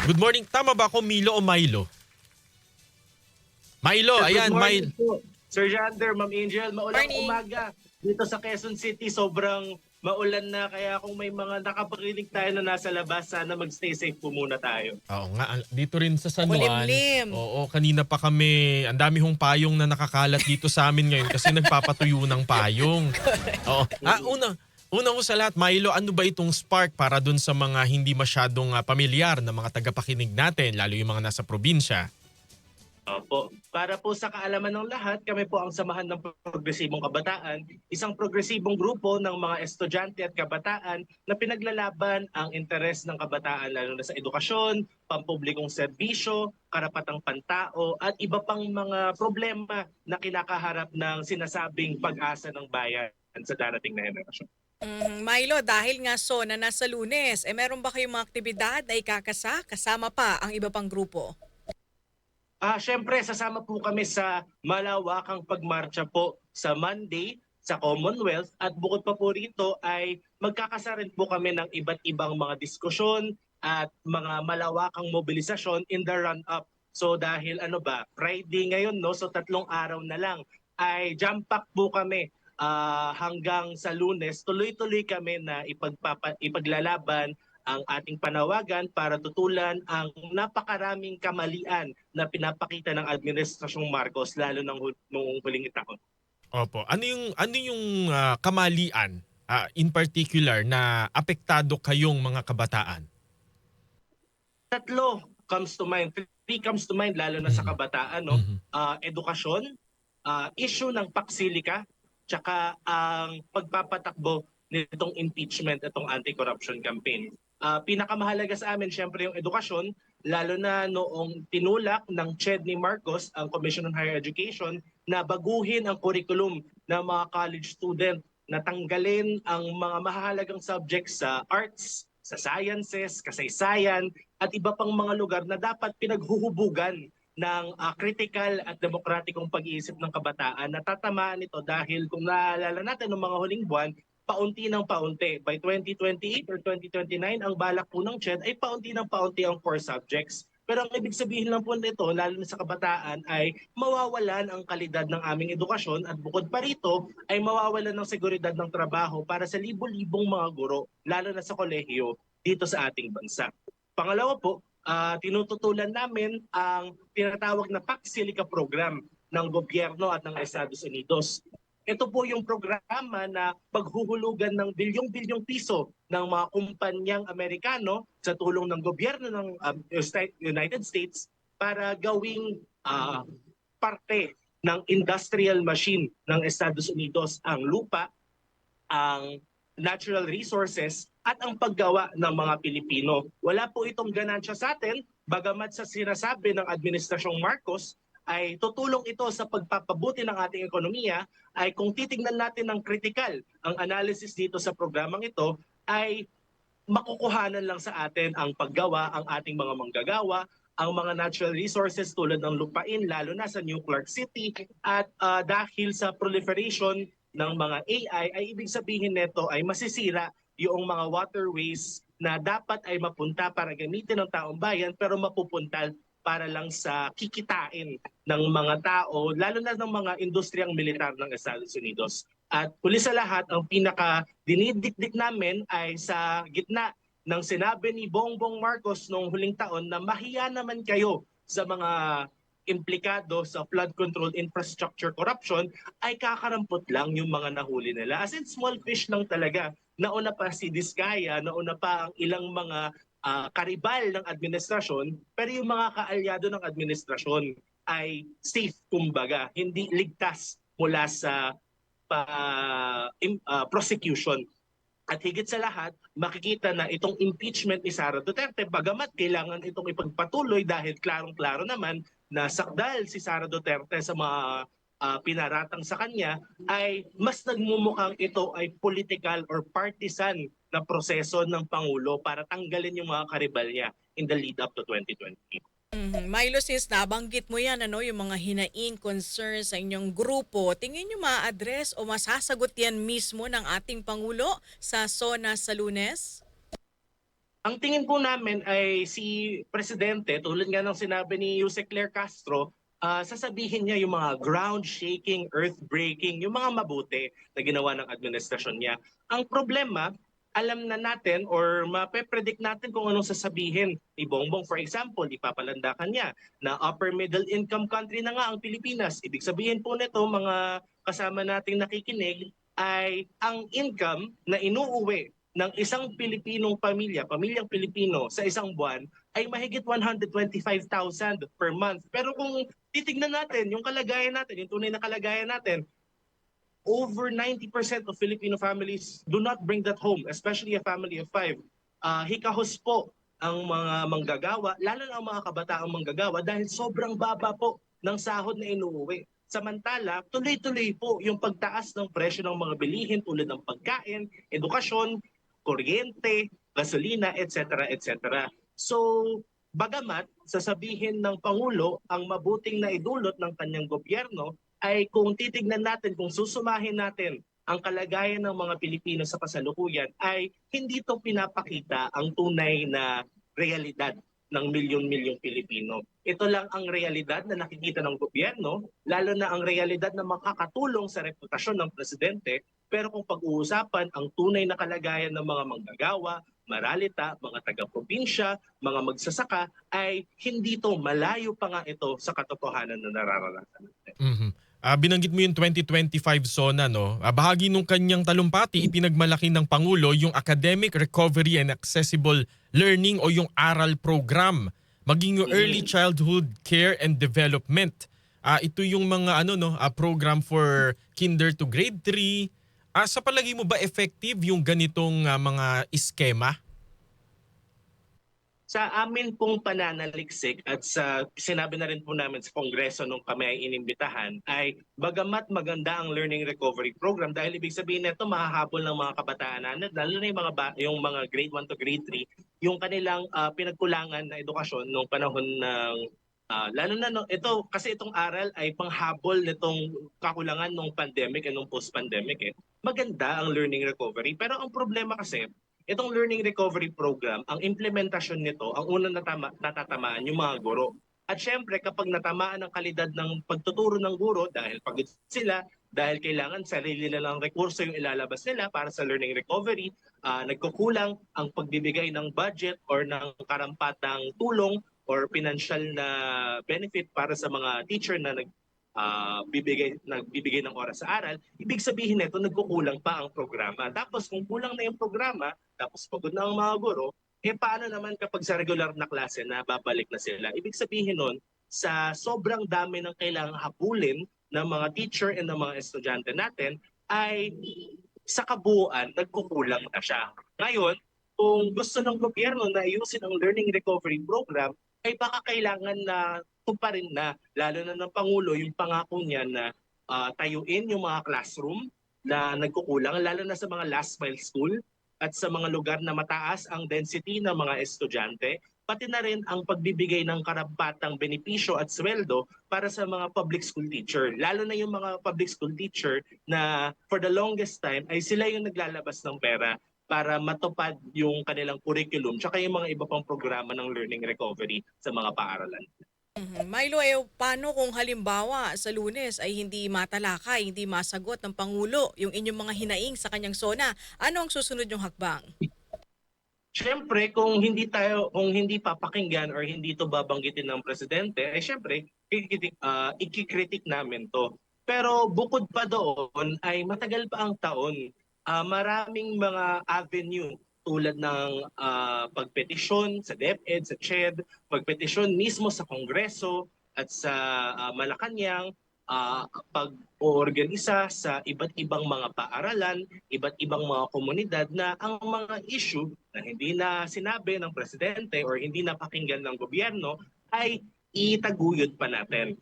Good morning. Tama ba ako, Milo o Milo? Milo, ayan, Good morning Milo. po, Sir Jander, Ma'am Angel. Maulang Morning. umaga dito sa Quezon City. Sobrang maulan na, kaya kung may mga nakapakinig tayo na nasa labas, sana magstay safe po muna tayo. Oo nga, dito rin sa San Juan. Kulimlim. Oo, kanina pa kami, ang dami hong payong na nakakalat dito sa amin ngayon kasi nagpapatuyo ng payong. Oo. Una ko sa lahat, Milo, ano ba itong spark para dun sa mga hindi masyadong pamilyar na mga tagapakinig natin, lalo yung mga nasa probinsya? Opo. Para po sa kaalaman ng lahat, kami po ang Samahan ng Progresibong Kabataan, isang progresibong grupo ng mga estudyante at kabataan na pinaglalaban ang interes ng kabataan lalo na sa edukasyon, pampublikong serbisyo, karapatang pantao at iba pang mga problema na kinakaharap ng sinasabing pag-asa ng bayan sa darating na henerasyon. Milo, dahil nga na nasa Lunes, meron ba kayong mga aktibidad na kasama pa ang iba pang grupo? Syempre, sasama po kami sa malawakang pagmarcha po sa Monday sa Commonwealth at bukod pa po rito ay magkakasa rin po kami ng iba't ibang mga diskusyon at mga malawakang mobilisasyon in the run-up. So dahil Friday ngayon, no? So 3 araw na lang ay jam-pack po kami hanggang sa Lunes. Tuloy-tuloy kami na ipaglalaban ang ating panawagan para tutulan ang napakaraming kamalian na pinapakita ng Administrasyong Marcos lalo nung huling taon. Opo. Ano yung kamalian in particular na apektado kayong mga kabataan? Tatlo comes to mind, three comes to mind lalo na sa kabataan, no? Edukasyon, issue ng paksilika, tsaka ang pagpapatakbo nitong impeachment, itong anti-corruption campaign. Pinakamahalaga sa amin syempre yung edukasyon, lalo na noong tinulak ng CHED ni Marcos, ang Commission on Higher Education, na baguhin ang curriculum ng mga college student, na tanggalin ang mga mahalagang subjects sa arts, sa sciences, kasaysayan, at iba pang mga lugar na dapat pinaghuhubugan ng critical at demokratikong pag-iisip ng kabataan. Natatamaan ito dahil kung naalala natin ng mga huling buwan, paunti ng paunti. By 2028 or 2029, ang balak po ng CHED ay paunti ng paunti ang core subjects. Pero ang ibig sabihin lang po nito, lalo na sa kabataan, ay mawawalan ang kalidad ng aming edukasyon at bukod pa rito ay mawawalan ng seguridad ng trabaho para sa libo-libong mga guro, lalo na sa kolehiyo dito sa ating bansa. Pangalawa po, tinututulan namin ang tinatawag na Paksilika program ng gobyerno at ng Estados Unidos. Ito po yung programa na paghuhulugan ng bilyong-bilyong piso ng mga kumpanyang Amerikano sa tulong ng gobyerno ng United States para gawing parte ng industrial machine ng Estados Unidos ang lupa, ang natural resources at ang paggawa ng mga Pilipino. Wala po itong ganansya sa atin, bagamat sa sinasabi ng Administrasyong Marcos ay tutulong ito sa pagpapabuti ng ating ekonomiya, ay kung titingnan natin ng critical ang analysis dito sa programang ito, ay makukuhanan lang sa atin ang paggawa, ang ating mga manggagawa, ang mga natural resources tulad ng lupain, lalo na sa New Clark City, at dahil sa proliferation ng mga AI, ay ibig sabihin nito ay masisira yung mga waterways na dapat ay mapunta para gamitin ng taong bayan pero mapupunta para lang sa kikitain ng mga tao, lalo na ng mga industriyang militar ng Estados Unidos. At huli sa lahat, ang pinaka-dinidikdik namin ay sa gitna ng sinabi ni Bongbong Marcos noong huling taon na mahiya naman kayo sa mga implikado sa flood control infrastructure corruption, ay kakarampot lang yung mga nahuli nila. As in, small fish lang talaga. Nauna pa si Diskaya, nauna pa ang ilang mga karibal ng administrasyon, pero yung mga kaalyado ng administrasyon ay safe, kumbaga, hindi ligtas mula sa prosecution. At higit sa lahat, makikita na itong impeachment ni Sara Duterte, bagamat kailangan itong ipagpatuloy dahil klarong-klaro naman na sakdal si Sara Duterte sa mga pinaratang sa kanya, ay mas nagmumukhang ito ay political or partisan na proseso ng Pangulo para tanggalin yung mga karibal niya in the lead up to 2020. Milo, since nabanggit mo yan, yung mga hinaing concerns sa inyong grupo, tingin nyo ma-address o masasagot yan mismo ng ating Pangulo sa SONA sa Lunes? Ang tingin po namin ay si Presidente, tulad nga ng sinabi ni Jose Claire Castro, sasabihin niya yung mga ground shaking, earth breaking, yung mga mabuti na ginawa ng administrasyon niya. Ang problema, alam na natin or mape-predict natin kung anong sasabihin ni Bongbong. For example, ipapalandakan niya na upper middle income country na nga ang Pilipinas. Ibig sabihin po nito, mga kasama nating nakikinig, ay ang income na inuuwi ng isang Pilipinong pamilyang Pilipino sa isang buwan ay mahigit 125,000 per month. Pero kung titignan natin yung kalagayan natin, yung tunay na kalagayan natin, over 90% of Filipino families do not bring that home, especially a family of 5. Hikahos po ang mga manggagawa, lalo na ang mga kabataang manggagawa dahil sobrang baba po ng sahod na inuuwi. Samantala, tuloy-tuloy po yung pagtaas ng presyo ng mga bilihin tulad ng pagkain, edukasyon, kuryente, gasolina, etc. etc. So, bagamat sasabihin ng Pangulo ang mabuting naidulot ng kanyang gobyerno, ay kung titignan natin, kung susumahin natin ang kalagayan ng mga Pilipino sa kasalukuyan, ay hindi ito pinapakita ang tunay na realidad ng milyon-milyong Pilipino. Ito lang ang realidad na nakikita ng gobyerno, lalo na ang realidad na makakatulong sa reputasyon ng presidente. Pero kung pag-uusapan ang tunay na kalagayan ng mga manggagawa, maralita, mga taga-probinsya, mga magsasaka, ay hindi ito, malayo pa nga ito sa katotohanan na nararanasan natin. Mhm. Binanggit mo yung 2025 SONA, no? Bahagi nung kanyang talumpati, ipinagmalaki ng Pangulo yung Academic Recovery and Accessible Learning o yung ARAL program, maging yung Early Childhood Care and Development. Ito yung mga program for kinder to grade 3. Sa palagi mo ba effective yung ganitong mga iskema? Sa amin pong pananaliksik at sa sinabi na rin po namin sa Kongreso nung kami ay inimbitahan, ay bagamat maganda ang learning recovery program dahil ibig sabihin nito mahahabol ng mga kabataan natin, lalo na yung mga grade 1 to grade 3, yung kanilang pinagkulangan na edukasyon nung panahon ng lalo na ito kasi itong aral ay panghabol nitong kakulangan ng pandemic at nung post-pandemic. Maganda ang learning recovery, pero ang problema kasi itong learning recovery program, ang implementasyon nito, ang unang natatamaan yung mga guro. At syempre, kapag natamaan ang kalidad ng pagtuturo ng guro, dahil pagod sila, dahil kailangan sarili nilang rekurso yung ilalabas nila para sa learning recovery, nagkukulang ang pagbibigay ng budget or ng karampatang tulong or financial na benefit para sa mga teacher na nagbibigay ng oras sa aral, ibig sabihin nito nagkukulang pa ang programa. Tapos kung kulang na yung programa, tapos pagod na ang mga guro, paano naman kapag sa regular na klase na babalik na sila? Ibig sabihin nun, sa sobrang dami ng kailangang habulin ng mga teacher and ng mga estudyante natin, ay sa kabuuan, nagkukulang na siya. Ngayon, kung gusto ng gobyerno na ayusin ang learning recovery program, ay baka kailangan na tuparin na, lalo na ng Pangulo, yung pangako niya na tayuin yung mga classroom na nagkukulang, lalo na sa mga last mile school at sa mga lugar na mataas ang density ng mga estudyante, pati na rin ang pagbibigay ng karampatang benepisyo at sweldo para sa mga public school teacher. Lalo na yung mga public school teacher na for the longest time ay sila yung naglalabas ng pera para matupad yung kanilang curriculum tsaka yung mga iba pang programa ng learning recovery sa mga paaralan. Milo, paano kung halimbawa sa Lunes ay hindi matalakay, hindi masagot ng Pangulo yung inyong mga hinaing sa kanyang SONA? Ano ang susunod yung hakbang? Siyempre, kung hindi papakinggan or hindi ito babanggitin ng presidente, ay siyempre, ikikritik namin to. Pero bukod pa doon, ay matagal pa ang taon. Maraming mga avenue tulad ng pagpetisyon sa DepEd, sa CHED, pagpetisyon mismo sa Kongreso at sa Malacanang, pag-oorganisa sa iba't ibang mga paaralan, iba't ibang mga komunidad na ang mga issue na hindi na sinabi ng presidente or hindi napakinggan ng gobyerno ay itaguyod pa natin.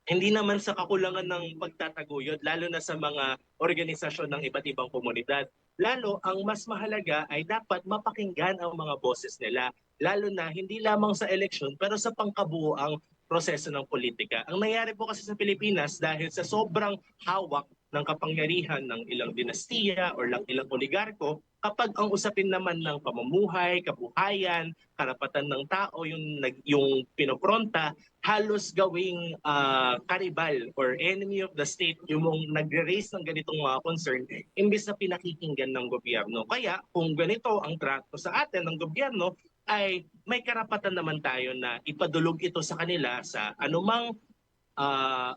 Hindi naman sa kakulangan ng pagtataguyod, lalo na sa mga organisasyon ng iba't ibang komunidad. Lalo, ang mas mahalaga ay dapat mapakinggan ang mga boses nila. Lalo na hindi lamang sa eleksyon, pero sa pangkabuoang proseso ng politika. Ang nangyari po kasi sa Pilipinas dahil sa sobrang hawak ng kapangyarihan ng ilang dinastiya or ng ilang oligarko kapag ang usapin naman ng pamumuhay, kabuhayan, karapatan ng tao yung pinopronta, halos gawing karibal or enemy of the state yung nagre-raise ng ganitong mga concern imbis na pinakikinggan ng gobyerno. Kaya kung ganito ang trato sa atin ng gobyerno, ay may karapatan naman tayo na ipadulog ito sa kanila sa anumang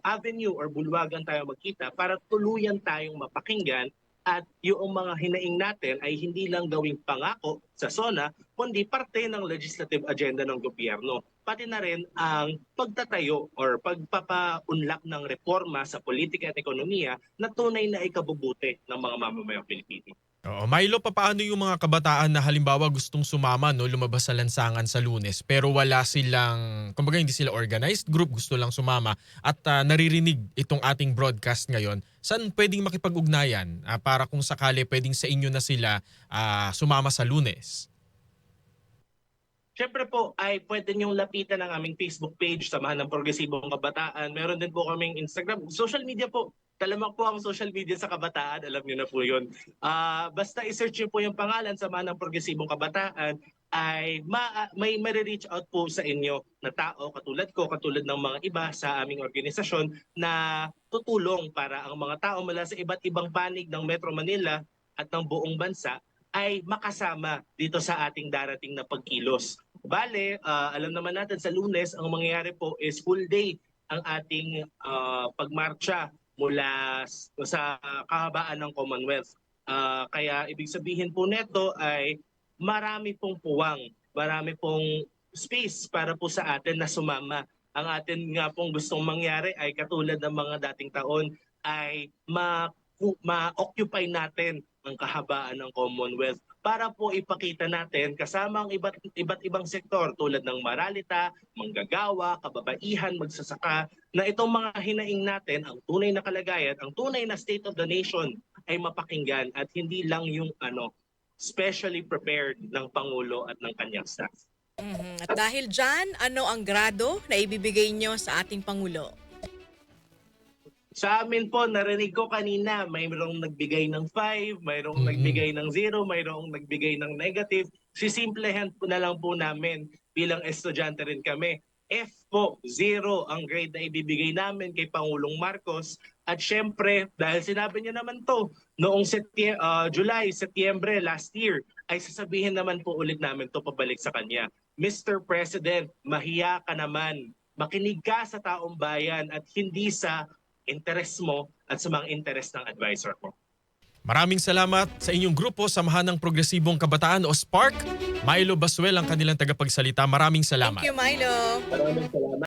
avenue or bulwagan tayo magkita para tuluyan tayong mapakinggan at yung mga hinaing natin ay hindi lang gawing pangako sa SONA, kundi parte ng legislative agenda ng gobyerno. Pati na rin ang pagtatayo or pagpapaunlak ng reforma sa politika at ekonomiya na tunay na ikabubuti ng mga mamamayang Pilipino. Oo, Milo, paano yung mga kabataan na halimbawa gustong sumama, no, lumabas sa lansangan sa Lunes pero wala silang, kumbaga hindi sila organized group, gusto lang sumama at naririnig itong ating broadcast ngayon, saan pwedeng makipag-ugnayan para kung sakali pwedeng sa inyo na sila sumama sa Lunes? Siyempre po ay pwede niyong lapitan ang aming Facebook page, Samahan ng Progresibong Kabataan. Meron din po kaming Instagram. Social media po. Talamak po ang social media sa kabataan. Alam niyo na po yun. Basta i-search niyo po yung pangalan, Samahan ng Progresibong Kabataan, ay may reach out po sa inyo na tao katulad ko, katulad ng mga iba sa aming organisasyon na tutulong para ang mga tao mula sa iba't ibang panig ng Metro Manila at ng buong bansa ay makasama dito sa ating darating na pagkilos. Bale, alam naman natin sa Lunes, ang mangyayari po is full day ang ating pagmarcha mula sa kahabaan ng Commonwealth. Kaya ibig sabihin po neto ay marami pong puwang, marami pong space para po sa atin na sumama. Ang atin nga pong gustong mangyari ay katulad ng mga dating taon ay ma-occupy natin ang kahabaan ng Commonwealth para po ipakita natin kasama ang iba't ibang sektor tulad ng maralita, manggagawa, kababaihan, magsasaka na itong mga hinaing natin, ang tunay na kalagayan, ang tunay na state of the nation ay mapakinggan at hindi lang yung specially prepared ng Pangulo at ng kanyang staff. At dahil dyan, ano ang grado na ibibigay nyo sa ating Pangulo? Sa amin po, narinig ko kanina, mayroong nagbigay ng 5, mayroong nagbigay ng 0, mayroong nagbigay ng negative. Sisimplehan po na lang po namin bilang estudyante rin kami. F po, 0 ang grade na ibibigay namin kay Pangulong Marcos. At syempre, dahil sinabi niya naman to, noong July, Setyembre last year, ay sasabihin naman po ulit namin to pabalik sa kanya. Mr. President, mahiya ka naman. Makinig ka sa taong bayan at hindi sa interes mo at sa mga interes ng advisor mo. Maraming salamat sa inyong grupo, Samahan ng Progresibong Kabataan o SPARC. Milo Basuel ang kanilang tagapagsalita. Maraming salamat. Thank you, Milo. Maraming salamat.